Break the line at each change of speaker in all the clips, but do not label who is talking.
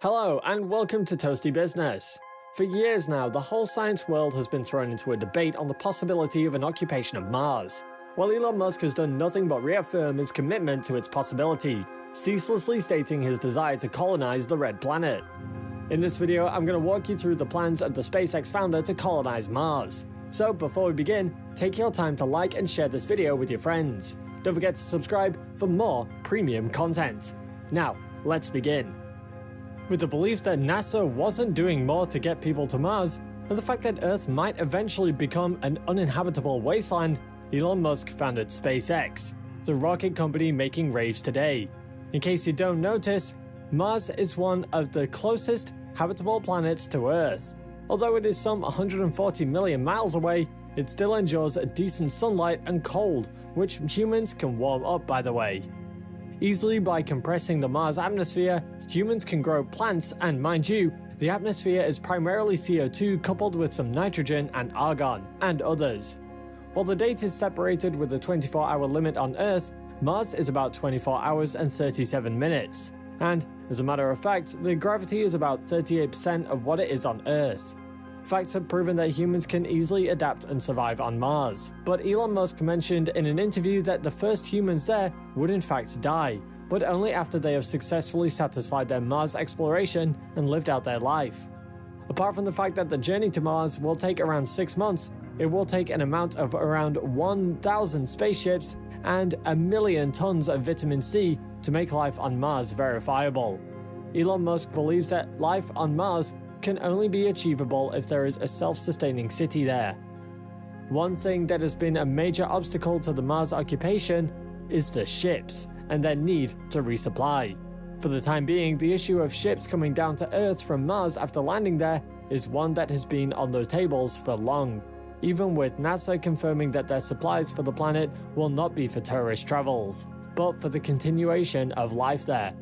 Hello and welcome to Toasty Business. For years now, the whole science world has been thrown into a debate on the possibility of an occupation of Mars, while Elon Musk has done nothing but reaffirm his commitment to its possibility, ceaselessly stating his desire to colonize the red planet. In this video, I'm going to walk you through the plans of the SpaceX founder to colonize Mars. So before we begin, take your time to like and share this video with your friends. Don't forget to subscribe for more premium content. Now, let's begin. With the belief that NASA wasn't doing more to get people to Mars, and the fact that Earth might eventually become an uninhabitable wasteland, Elon Musk founded SpaceX, the rocket company making waves today. In case you don't notice, Mars is one of the closest habitable planets to Earth. Although it is some 140 million miles away, it still endures a decent sunlight and cold, which humans can warm up, by the way. Easily by compressing the Mars atmosphere, humans can grow plants, and mind you, the atmosphere is primarily CO2 coupled with some nitrogen and argon, and others. While the date is separated with a 24-hour limit on Earth, Mars is about 24 hours and 37 minutes. And, as a matter of fact, the gravity is about 38% of what it is on Earth. Facts have proven that humans can easily adapt and survive on Mars, but Elon Musk mentioned in an interview that the first humans there would in fact die, but only after they have successfully satisfied their Mars exploration and lived out their life. Apart from the fact that the journey to Mars will take around 6 months, it will take an amount of around 1,000 spaceships and 1 million tons of vitamin C to make life on Mars verifiable. Elon Musk believes that life on Mars can only be achievable if there is a self-sustaining city there. One thing that has been a major obstacle to the Mars occupation is the ships and their need to resupply. For the time being, the issue of ships coming down to Earth from Mars after landing there is one that has been on the tables for long, even with NASA confirming that their supplies for the planet will not be for tourist travels, but for the continuation of life there.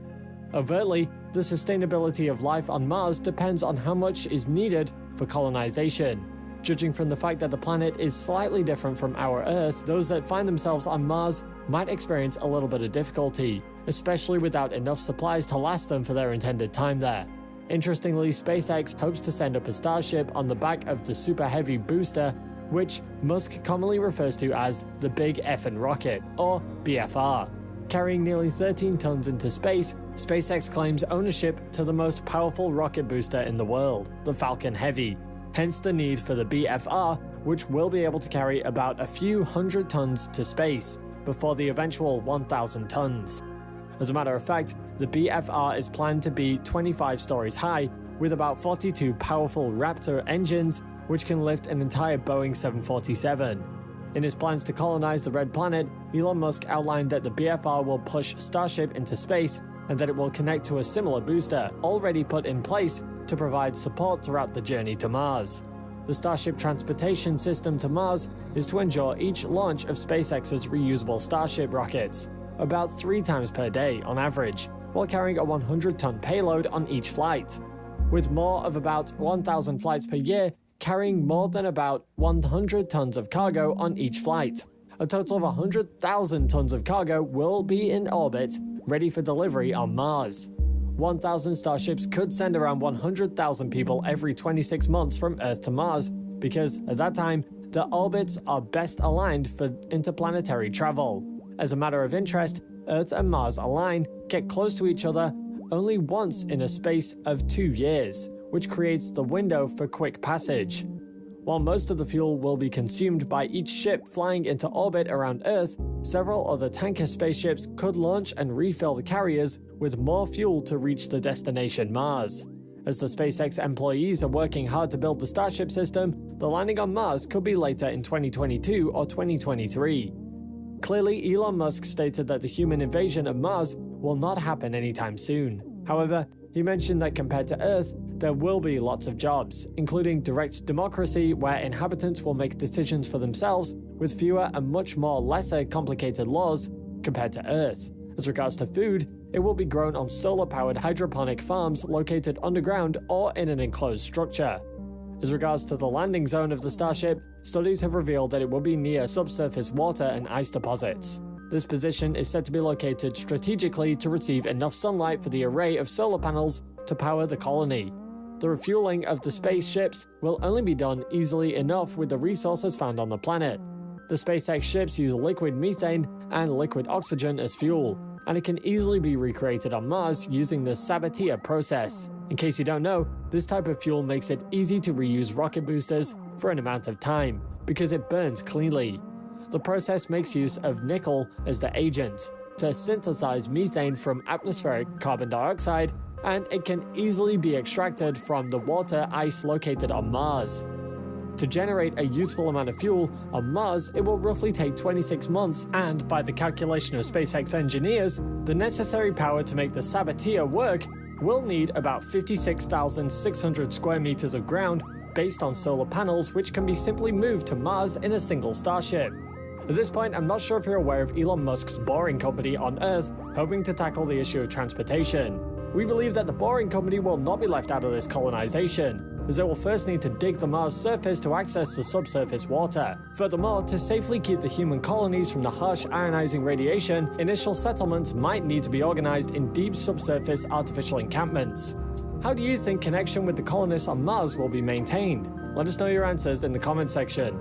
Overtly, the sustainability of life on Mars depends on how much is needed for colonization. Judging from the fact that the planet is slightly different from our Earth, those that find themselves on Mars might experience a little bit of difficulty, especially without enough supplies to last them for their intended time there. Interestingly, SpaceX hopes to send up a Starship on the back of the Super Heavy booster, which Musk commonly refers to as the Big Effin' Rocket, or BFR. Carrying nearly 13 tons into space, SpaceX claims ownership to the most powerful rocket booster in the world, the Falcon Heavy, hence the need for the BFR, which will be able to carry about a few hundred tons to space, before the eventual 1,000 tons. As a matter of fact, the BFR is planned to be 25 stories high, with about 42 powerful Raptor engines, which can lift an entire Boeing 747. In his plans to colonize the red planet, Elon Musk outlined that the BFR will push Starship into space and that it will connect to a similar booster already put in place to provide support throughout the journey to Mars. The Starship transportation system to Mars is to endure each launch of SpaceX's reusable Starship rockets, about 3 times per day on average, while carrying a 100-ton payload on each flight. With more of about 1,000 flights per year, carrying more than about 100 tons of cargo on each flight. A total of 100,000 tons of cargo will be in orbit, ready for delivery on Mars. 1,000 Starships could send around 100,000 people every 26 months from Earth to Mars, because at that time, the orbits are best aligned for interplanetary travel. As a matter of interest, Earth and Mars align, get close to each other, only once in a space of 2 years, which creates the window for quick passage. While most of the fuel will be consumed by each ship flying into orbit around Earth, several other tanker spaceships could launch and refill the carriers with more fuel to reach the destination Mars. As the SpaceX employees are working hard to build the Starship system, the landing on Mars could be later in 2022 or 2023. Clearly, Elon Musk stated that the human invasion of Mars will not happen anytime soon. However, he mentioned that compared to Earth, there will be lots of jobs, including direct democracy where inhabitants will make decisions for themselves with fewer and much more lesser complicated laws compared to Earth. As regards to food, it will be grown on solar-powered hydroponic farms located underground or in an enclosed structure. As regards to the landing zone of the Starship, studies have revealed that it will be near subsurface water and ice deposits. This position is said to be located strategically to receive enough sunlight for the array of solar panels to power the colony. The refueling of the spaceships will only be done easily enough with the resources found on the planet. The SpaceX ships use liquid methane and liquid oxygen as fuel, and it can easily be recreated on Mars using the Sabatier process. In case you don't know, this type of fuel makes it easy to reuse rocket boosters for an amount of time, because it burns cleanly. The process makes use of nickel as the agent to synthesize methane from atmospheric carbon dioxide, and it can easily be extracted from the water ice located on Mars. To generate a useful amount of fuel on Mars, it will roughly take 26 months, and by the calculation of SpaceX engineers, the necessary power to make the Sabatier work will need about 56,600 square meters of ground based on solar panels, which can be simply moved to Mars in a single Starship. At this point, I'm not sure if you're aware of Elon Musk's Boring Company on Earth, hoping to tackle the issue of transportation. We believe that the Boring Company will not be left out of this colonization, as it will first need to dig the Mars surface to access the subsurface water. Furthermore, to safely keep the human colonies from the harsh ionizing radiation, initial settlements might need to be organized in deep subsurface artificial encampments. How do you think connection with the colonists on Mars will be maintained? Let us know your answers in the comment section.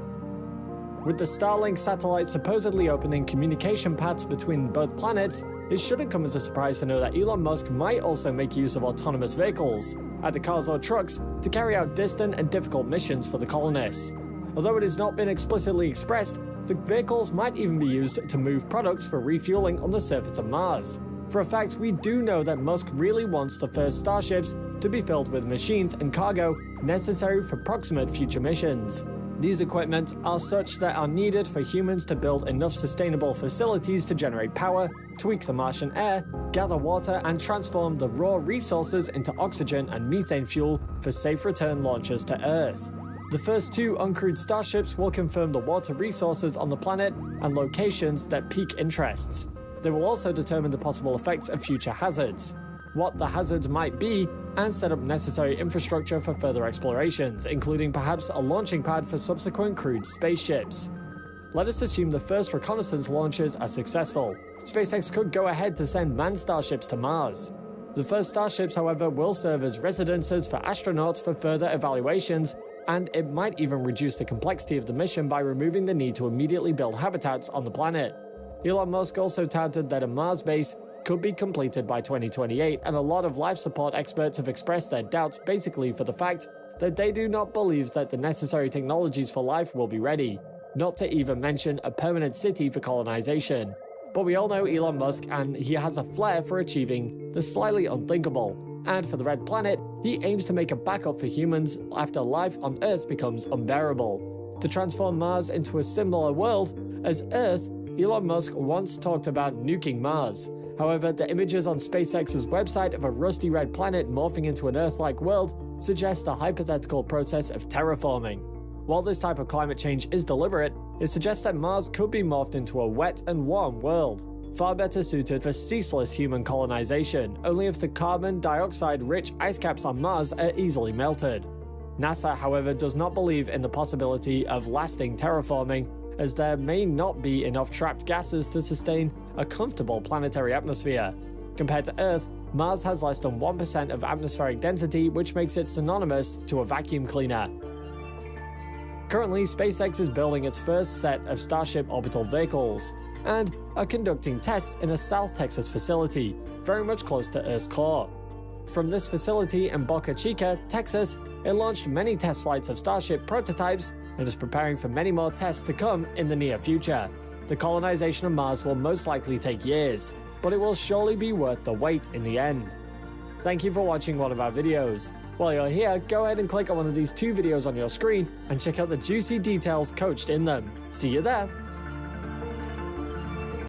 With the Starlink satellite supposedly opening communication paths between both planets, it shouldn't come as a surprise to know that Elon Musk might also make use of autonomous vehicles, either cars or trucks, to carry out distant and difficult missions for the colonists. Although it has not been explicitly expressed, the vehicles might even be used to move products for refueling on the surface of Mars. For a fact, we do know that Musk really wants the first starships to be filled with machines and cargo necessary for proximate future missions. These equipment are such that are needed for humans to build enough sustainable facilities to generate power, tweak the Martian air, gather water, and transform the raw resources into oxygen and methane fuel for safe return launches to Earth. The first two uncrewed starships will confirm the water resources on the planet and locations that pique interests. They will also determine the possible effects of future hazards, what the hazards might be, and set up necessary infrastructure for further explorations, including perhaps a launching pad for subsequent crewed spaceships. Let us assume the first reconnaissance launches are successful. SpaceX could go ahead to send manned starships to Mars. The first starships, however, will serve as residences for astronauts for further evaluations, and it might even reduce the complexity of the mission by removing the need to immediately build habitats on the planet. Elon Musk also touted that a Mars base could be completed by 2028, and a lot of life support experts have expressed their doubts basically for the fact that they do not believe that the necessary technologies for life will be ready, not to even mention a permanent city for colonization. But we all know Elon Musk, and he has a flair for achieving the slightly unthinkable. And for the Red Planet, he aims to make a backup for humans after life on Earth becomes unbearable. To transform Mars into a similar world as Earth, Elon Musk once talked about nuking Mars. However, the images on SpaceX's website of a rusty red planet morphing into an Earth-like world suggest a hypothetical process of terraforming. While this type of climate change is deliberate, it suggests that Mars could be morphed into a wet and warm world, far better suited for ceaseless human colonization, only if the carbon dioxide-rich ice caps on Mars are easily melted. NASA, however, does not believe in the possibility of lasting terraforming, as there may not be enough trapped gases to sustain a comfortable planetary atmosphere. Compared to Earth, Mars has less than 1% of atmospheric density, which makes it synonymous to a vacuum cleaner. Currently, SpaceX is building its first set of Starship orbital vehicles, and are conducting tests in a South Texas facility, very much close to Earth's core. From this facility in Boca Chica, Texas, it launched many test flights of Starship prototypes and is preparing for many more tests to come in the near future. The colonization of Mars will most likely take years, but it will surely be worth the wait in the end. Thank you for watching one of our videos. While you're here, go ahead and click on one of these two videos on your screen and check out the juicy details coached in them. See you there!